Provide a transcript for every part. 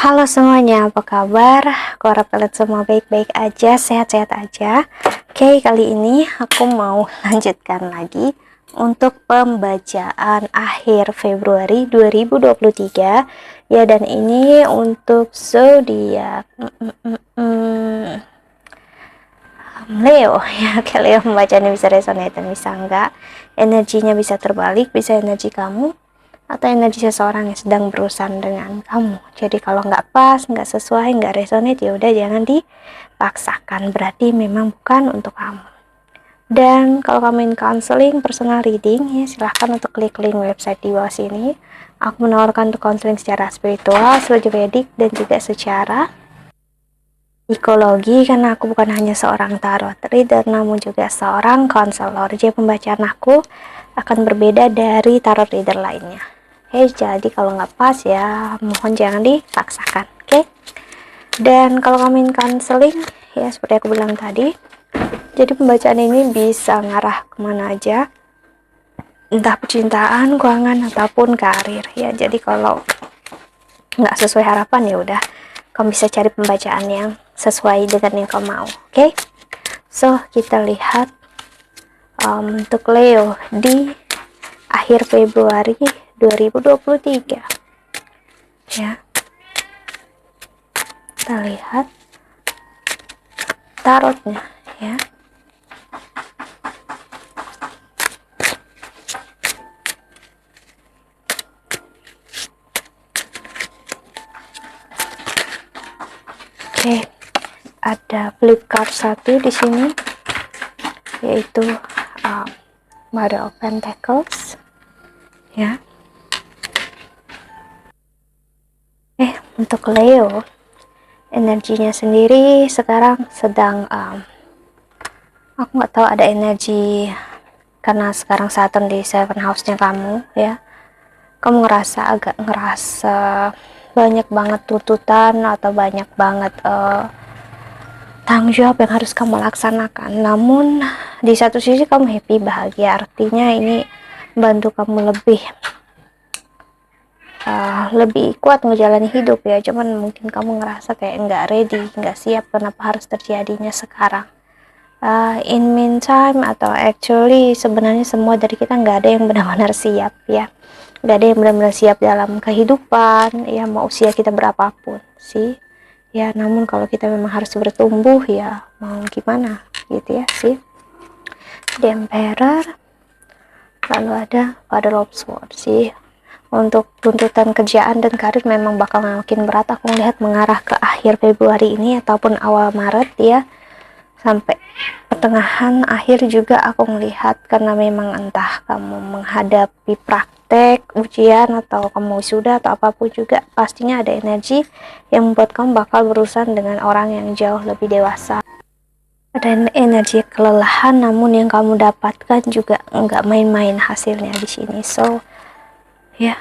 Halo semuanya, apa kabar? Aku harap kalian semua baik-baik aja, sehat-sehat aja. Oke, kali ini aku mau lanjutkan lagi untuk pembacaan akhir Februari 2023 ya, dan ini untuk zodiak Leo ya. Oke, Leo, pembacanya bisa resonate dan bisa enggak, energinya bisa terbalik, bisa energi kamu atau energi seseorang yang sedang berurusan dengan kamu. Jadi kalau nggak pas, nggak sesuai, nggak resonate, ya udah jangan dipaksakan, berarti memang bukan untuk kamu. Dan kalau kamu ingin counseling, personal reading, ya silahkan untuk klik link website di bawah sini. Aku menawarkan untuk counseling secara spiritual, ayurvedic, dan juga secara psikologi, karena aku bukan hanya seorang tarot reader namun juga seorang konselor. Jadi pembacaan aku akan berbeda dari tarot reader lainnya. Oke, jadi kalau nggak pas ya mohon jangan dipaksakan. Oke. Dan kalau kamu ingin counseling, ya seperti aku bilang tadi, jadi pembacaan ini bisa ngarah kemana aja, entah percintaan, keuangan, ataupun karir ya. Jadi kalau nggak sesuai harapan, ya udah kamu bisa cari pembacaan yang sesuai dengan yang kamu mau. Oke. So kita lihat untuk Leo di akhir Februari 2023 ya. Kita lihat tarotnya ya. Oke, ada flip card satu di sini, yaitu Mother of Pentacles ya. Untuk Leo, energinya sendiri sekarang sedang aku nggak tahu, ada energi karena sekarang Saturn di 7 house-nya kamu ya. Kamu agak ngerasa banyak banget tuntutan atau banyak banget tanggung jawab yang harus kamu laksanakan. Namun di satu sisi kamu happy, bahagia, artinya ini bantu kamu lebih kuat menjalani hidup ya. Cuman mungkin kamu ngerasa kayak nggak ready, nggak siap, kenapa harus terjadinya sekarang. In meantime, atau actually sebenarnya semua dari kita nggak ada yang benar-benar siap ya. Nggak ada yang benar-benar siap dalam kehidupan ya, mau usia kita berapapun sih ya. Namun kalau kita memang harus bertumbuh ya, mau gimana gitu ya sih. The Emperor, lalu ada Father of Swords sih. Untuk tuntutan kerjaan dan karir memang bakal makin berat, aku melihat mengarah ke akhir Februari ini ataupun awal Maret ya, sampai pertengahan akhir juga aku melihat, karena memang entah kamu menghadapi praktek, ujian, atau kamu sudah atau apapun juga, pastinya ada energi yang membuat kamu bakal berurusan dengan orang yang jauh lebih dewasa. Ada energi kelelahan, namun yang kamu dapatkan juga nggak main-main hasilnya di sini. So ya,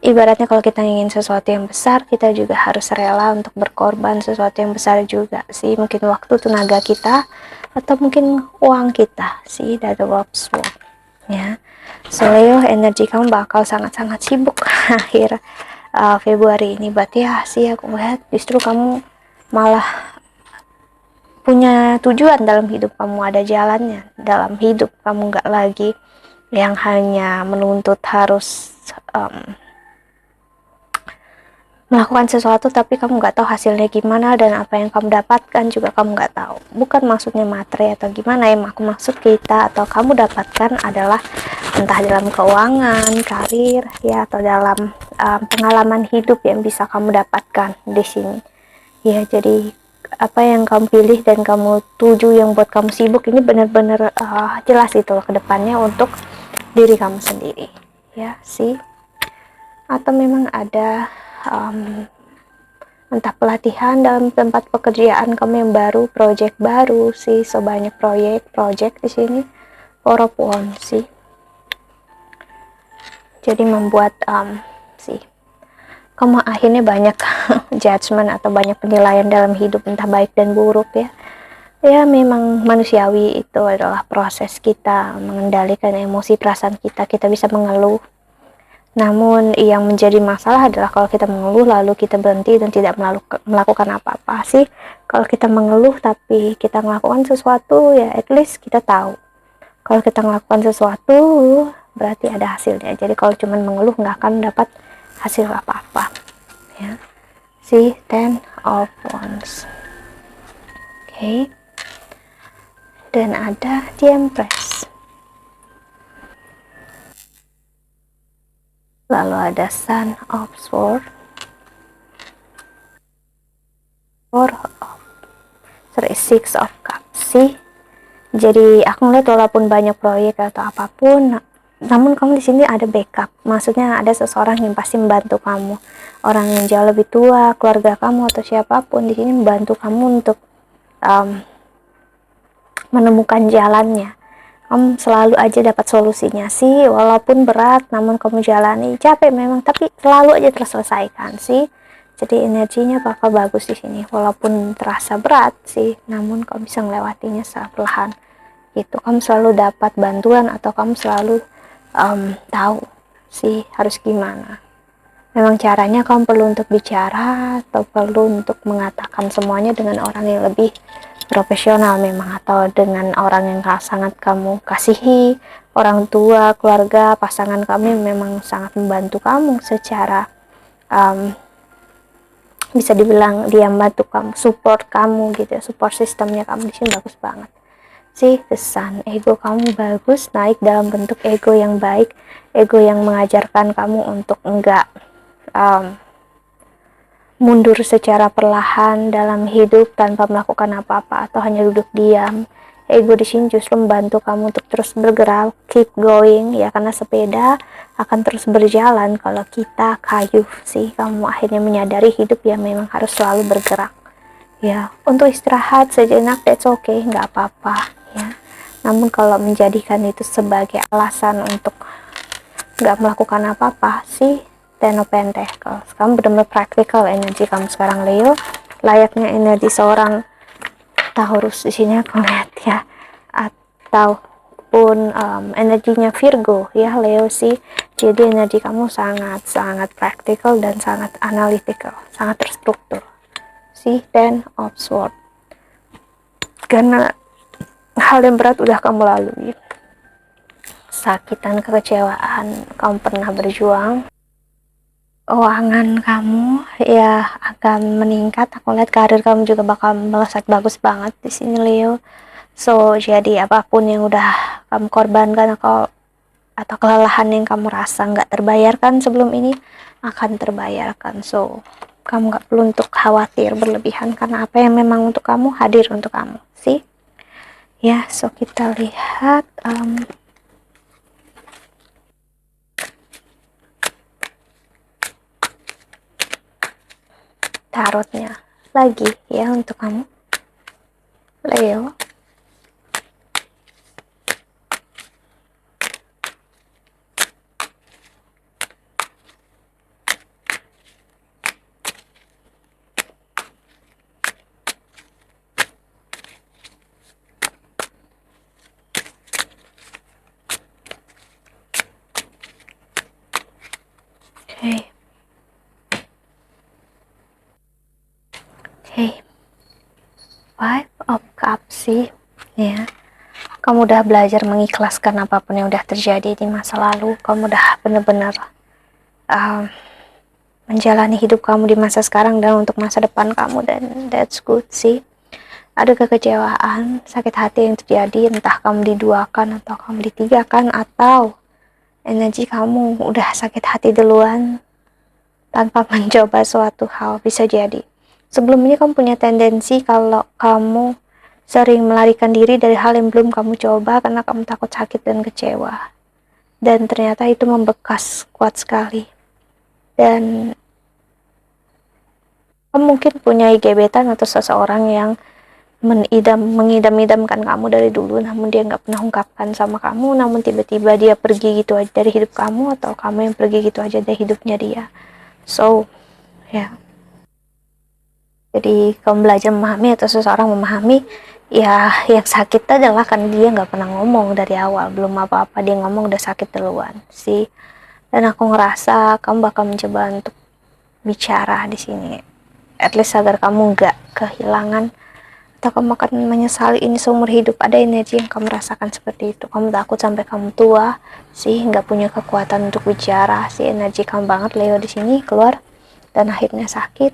ibaratnya kalau kita ingin sesuatu yang besar, kita juga harus rela untuk berkorban sesuatu yang besar juga sih. Mungkin waktu, tenaga kita, atau mungkin uang kita sih. Dari World Sword ya. So Leo, energi kamu bakal sangat-sangat sibuk akhir Februari ini. Berarti ya sih, aku lihat justru kamu malah punya tujuan dalam hidup kamu, ada jalannya dalam hidup kamu, nggak lagi yang hanya menuntut harus melakukan sesuatu tapi kamu nggak tahu hasilnya gimana, dan apa yang kamu dapatkan juga kamu nggak tahu. Bukan maksudnya materi atau gimana, yang aku maksud kita atau kamu dapatkan adalah entah dalam keuangan, karir ya, atau dalam pengalaman hidup yang bisa kamu dapatkan di sini ya. Jadi apa yang kamu pilih dan kamu tuju yang buat kamu sibuk ini benar-benar jelas itu loh ke depannya untuk diri kamu sendiri ya sih. Atau memang ada entah pelatihan dalam tempat pekerjaan kamu yang baru, project baru sih. So banyak project di sini. Four of Wands sih. Jadi membuat sih kamu akhirnya banyak judgment atau banyak penilaian dalam hidup, entah baik dan buruk ya. Ya memang manusiawi, itu adalah proses kita mengendalikan emosi perasaan kita. Kita bisa mengeluh, Namun yang menjadi masalah adalah kalau kita mengeluh lalu kita berhenti dan tidak melakukan apa-apa sih. Kalau kita mengeluh tapi kita melakukan sesuatu, ya at least kita tahu. Kalau kita melakukan sesuatu berarti ada hasilnya. Jadi kalau cuma mengeluh nggak akan dapat hasil apa-apa. Ya. See, 10 of Wands. Oke. Dan ada The Empress. Lalu ada Sun of Swords, Six of Cups sih. Jadi aku ngeliat walaupun banyak proyek atau apapun, namun kamu di sini ada backup. Maksudnya ada seseorang yang pasti membantu kamu. Orang yang jauh lebih tua, keluarga kamu atau siapapun di sini membantu kamu untuk menemukan jalannya. Kamu selalu aja dapat solusinya sih, walaupun berat, namun kamu jalani. Capek memang, tapi selalu aja terselesaikan sih. Jadi energinya bakal bagus di sini, walaupun terasa berat sih, namun kamu bisa melewatinya secara perlahan. Gitu, kamu selalu dapat bantuan atau kamu selalu tahu sih harus gimana. Memang caranya kamu perlu untuk bicara atau perlu untuk mengatakan semuanya dengan orang yang lebih profesional memang, atau dengan orang yang sangat kamu kasihi, orang tua, keluarga, pasangan kamu memang sangat membantu kamu secara bisa dibilang dia membantu kamu, support kamu gitu ya, support sistemnya kamu di sini bagus banget sih. The Sun, ego kamu bagus, naik dalam bentuk ego yang baik, ego yang mengajarkan kamu untuk enggak mundur secara perlahan dalam hidup tanpa melakukan apa-apa atau hanya duduk diam. Ego di sini justru membantu kamu untuk terus bergerak, keep going ya, karena sepeda akan terus berjalan kalau kita kayu sih. Kamu akhirnya menyadari hidup ya memang harus selalu bergerak ya. Untuk istirahat sejenak, that's okay, nggak apa-apa ya. Namun kalau menjadikan itu sebagai alasan untuk nggak melakukan apa-apa sih, Ten of Pentacles, kamu benar-benar practical energi kamu sekarang Leo, layaknya energi seorang Taurus di sini aku lihat ya, ataupun energinya Virgo ya Leo sih. Jadi energi kamu sangat practical dan sangat analytical, sangat terstruktur sih. Ten of Swords, karena hal yang berat udah kamu lalui, sakitan, kekecewaan, kamu pernah berjuang. Keuangan kamu ya akan meningkat. Aku lihat karir kamu juga bakal melesat bagus banget di sini Leo. So jadi apapun yang udah kamu korbankan atau kelelahan yang kamu rasa nggak terbayarkan sebelum ini akan terbayarkan. So kamu nggak perlu untuk khawatir berlebihan, karena apa yang memang untuk kamu hadir untuk kamu sih ya. So kita lihat tarotnya lagi ya untuk kamu Leo. Oke. Five of Cups sih ya. Kamu udah belajar mengikhlaskan apapun yang udah terjadi di masa lalu. Kamu udah benar-benar menjalani hidup kamu di masa sekarang dan untuk masa depan kamu, dan that's good sih. Ada kekecewaan, sakit hati yang terjadi, entah kamu diduakan atau kamu ditigakan, atau energi kamu udah sakit hati duluan tanpa mencoba suatu hal, bisa jadi. Sebelumnya kamu punya tendensi kalau kamu sering melarikan diri dari hal yang belum kamu coba karena kamu takut sakit dan kecewa. Dan ternyata itu membekas kuat sekali. Dan kamu mungkin punya gebetan atau seseorang yang mengidam-idamkan kamu dari dulu, namun dia nggak pernah ungkapkan sama kamu, namun tiba-tiba dia pergi gitu aja dari hidup kamu, atau kamu yang pergi gitu aja dari hidupnya dia. So, ya. Jadi kamu belajar memahami atau seseorang memahami, ya yang sakit adalah kan dia nggak pernah ngomong dari awal, belum apa-apa dia ngomong udah sakit duluan sih. dan aku ngerasa kamu bakal mencoba untuk bicara di sini, at least agar kamu nggak kehilangan atau kamu akan menyesali ini seumur hidup. Ada energi yang kamu rasakan seperti itu, kamu takut sampai kamu tua sih nggak punya kekuatan untuk bicara. Si energi kamu banget Leo di sini keluar, dan akhirnya sakit,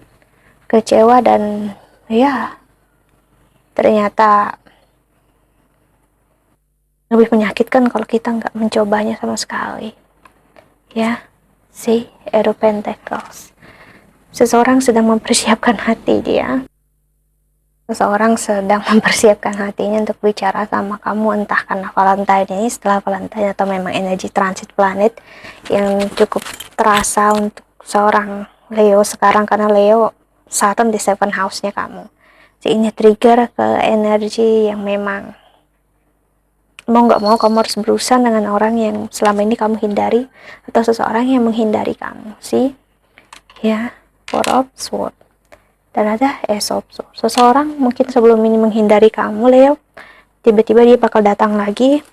kecewa, dan ya ternyata lebih menyakitkan kalau kita nggak mencobanya sama sekali. Ya, si Hero Pentacles, seseorang sedang mempersiapkan hati dia. Seseorang sedang mempersiapkan hatinya untuk bicara sama kamu, entah karena Valentine ini, setelah Valentine, atau memang energi transit planet yang cukup terasa untuk seorang Leo sekarang, karena Leo Saturn di 7 house-nya kamu. Jadi ini trigger ke energi yang memang mau nggak mau kamu harus berusaha dengan orang yang selama ini kamu hindari, atau seseorang yang menghindari kamu sih. Ya, Four of Swords. Dan ada Ace of Swords. Seseorang mungkin sebelum ini menghindari kamu Leo, tiba-tiba dia bakal datang lagi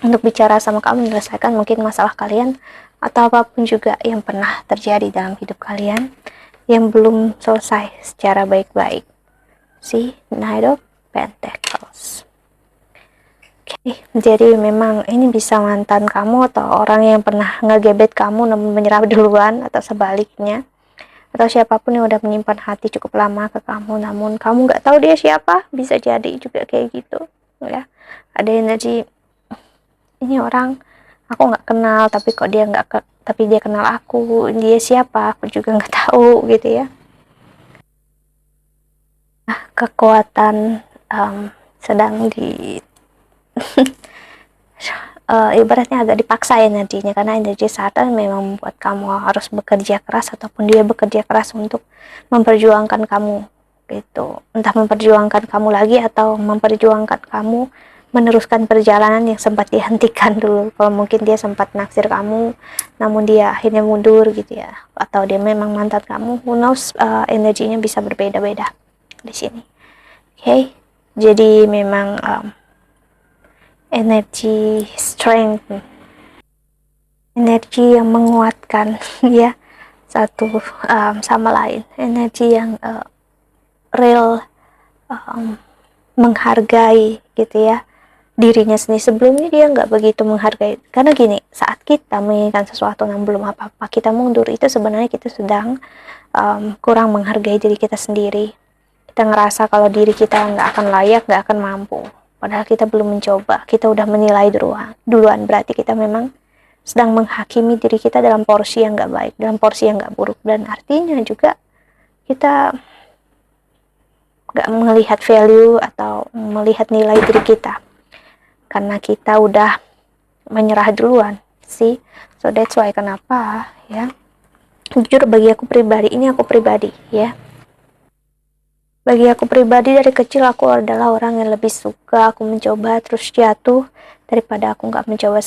untuk bicara sama kamu, menyelesaikan mungkin masalah kalian atau apapun juga yang pernah terjadi dalam hidup kalian yang belum selesai secara baik-baik. Si Knight of Pentacles. Oke, jadi memang ini bisa mantan kamu atau orang yang pernah ngegebet kamu namun menyerah duluan, atau sebaliknya, atau siapapun yang udah menyimpan hati cukup lama ke kamu namun kamu nggak tahu dia siapa. Bisa jadi juga kayak gitu ya. Ada energi ini orang aku nggak kenal, tapi kok dia tapi dia kenal aku. Dia siapa aku juga nggak tahu gitu ya. Nah, kekuatan sedang di ibaratnya agak dipaksa energinya, karena energi Saturn memang membuat kamu harus bekerja keras, ataupun dia bekerja keras untuk memperjuangkan kamu gitu. Entah memperjuangkan kamu lagi atau memperjuangkan kamu meneruskan perjalanan yang sempat dihentikan dulu. Kalau mungkin dia sempat naksir kamu namun dia akhirnya mundur gitu ya, atau dia memang mantan kamu, who knows, energinya bisa berbeda-beda di sini. Oke, jadi memang energi strength, energi yang menguatkan ya, satu sama lain, energi yang real, menghargai gitu ya dirinya sendiri. Sebelumnya dia nggak begitu menghargai, karena gini, saat kita menginginkan sesuatu yang belum apa-apa kita mundur, itu sebenarnya kita sedang kurang menghargai diri kita sendiri. Kita ngerasa kalau diri kita nggak akan layak, nggak akan mampu, padahal kita belum mencoba. Kita udah menilai duluan, berarti kita memang sedang menghakimi diri kita dalam porsi yang nggak baik, dalam porsi yang nggak buruk. Dan artinya juga kita nggak melihat value atau melihat nilai diri kita, karena kita udah menyerah duluan sih. So that's why kenapa ya, jujur bagi aku pribadi, ini aku pribadi ya, bagi aku pribadi dari kecil aku adalah orang yang lebih suka aku mencoba terus jatuh daripada aku nggak mencoba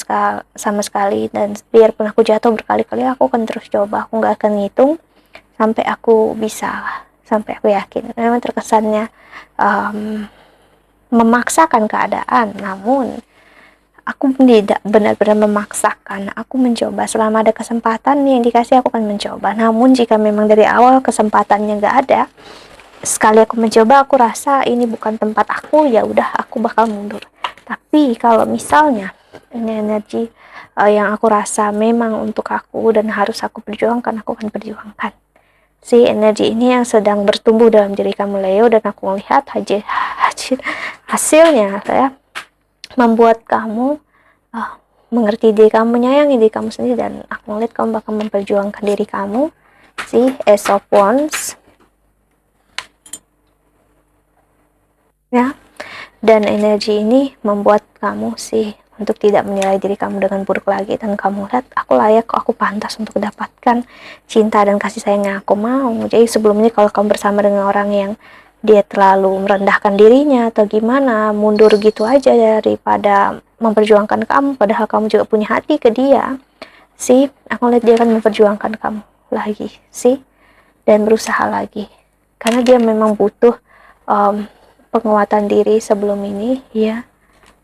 sama sekali. Dan biarpun aku jatuh berkali-kali, aku akan terus coba, aku nggak akan ngitung sampai aku bisa, sampai aku yakin. Memang terkesannya memaksakan keadaan, namun aku tidak benar-benar memaksakan. Aku mencoba selama ada kesempatan yang dikasih, aku akan mencoba. Namun jika memang dari awal kesempatannya nggak ada, sekali aku mencoba aku rasa ini bukan tempat aku, ya udah aku bakal mundur. Tapi kalau misalnya ini energi yang aku rasa memang untuk aku dan harus aku perjuangkan, aku akan perjuangkan. Si energi ini yang sedang bertumbuh dalam diri kamu Leo, dan aku melihat hasilnya ya, membuat kamu mengerti diri kamu, menyayangi diri kamu sendiri, dan aku melihat kamu bakal memperjuangkan diri kamu. Si Ace of Wands ya, dan energi ini membuat kamu sih untuk tidak menilai diri kamu dengan buruk lagi, dan kamu lihat aku layak kok, aku pantas untuk mendapatkan cinta dan kasih sayang yang aku mau. Jadi sebelumnya kalau kamu bersama dengan orang yang dia terlalu merendahkan dirinya atau gimana, mundur gitu aja daripada memperjuangkan kamu, padahal kamu juga punya hati ke dia sih, aku lihat dia akan memperjuangkan kamu lagi sih, dan berusaha lagi, karena dia memang butuh penguatan diri sebelum ini ya.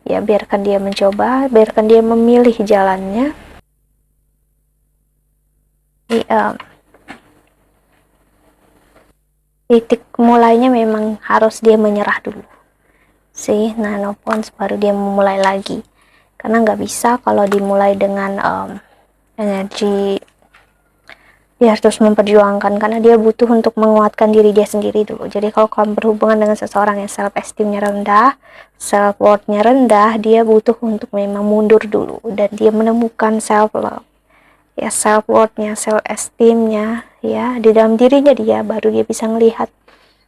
Ya biarkan dia mencoba, biarkan dia memilih jalannya, Titik mulainya memang harus dia menyerah dulu sih Nanopons, baru dia memulai lagi, karena nggak bisa kalau dimulai dengan energi dia harus memperjuangkan, karena dia butuh untuk menguatkan diri dia sendiri dulu. Jadi kalau kamu berhubungan dengan seseorang yang self esteemnya rendah, self worthnya rendah, dia butuh untuk memang mundur dulu dan dia menemukan self love, ya, self worthnya, self esteemnya, ya, di dalam dirinya dia, baru dia bisa melihat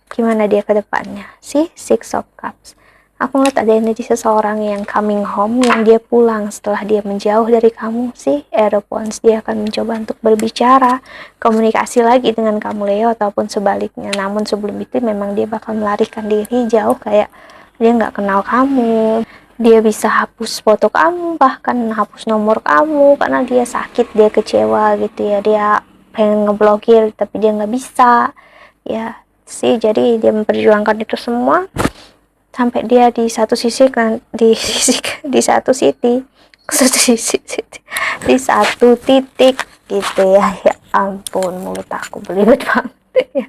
gimana dia ke depannya. Six of Cups. Aku ngeliat ada energi seseorang yang coming home, yang dia pulang setelah dia menjauh dari kamu. Eight of Wands, dia akan mencoba untuk berbicara, komunikasi lagi dengan kamu Leo, ataupun sebaliknya. Namun sebelum itu memang dia bakal melarikan diri jauh, kayak dia nggak kenal kamu. Dia bisa hapus foto kamu, bahkan hapus nomor kamu, karena dia sakit, dia kecewa gitu ya. Dia pengen ngeblokir tapi dia nggak bisa, ya jadi dia memperjuangkan itu semua sampai dia di satu sisi di satu titik gitu ya. Ya ampun, mulut aku belibet banget ya.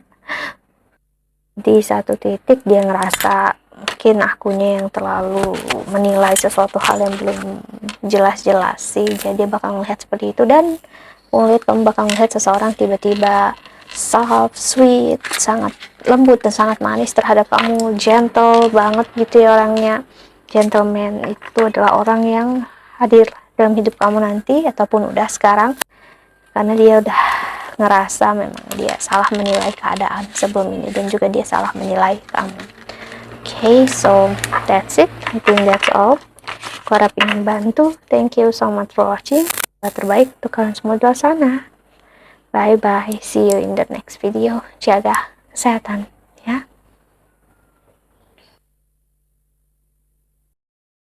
Di satu titik dia ngerasa mungkin akunya yang terlalu menilai sesuatu hal yang belum jelas-jelas sih. Jadi dia bakal melihat seperti itu, dan kamu bakal melihat seseorang tiba-tiba soft, sweet, sangat lembut dan sangat manis terhadap kamu, gentle banget gitu ya orangnya. Gentleman itu adalah orang yang hadir dalam hidup kamu nanti, ataupun udah sekarang, karena dia udah ngerasa memang dia salah menilai keadaan sebelum ini, dan juga dia salah menilai kamu. So that's it, I think that's all. Aku harap ingin bantu. Thank you so much for watching. Terbaik untuk kalian semua di luar sana. Bye bye, see you in the next video. Jaga kesehatan.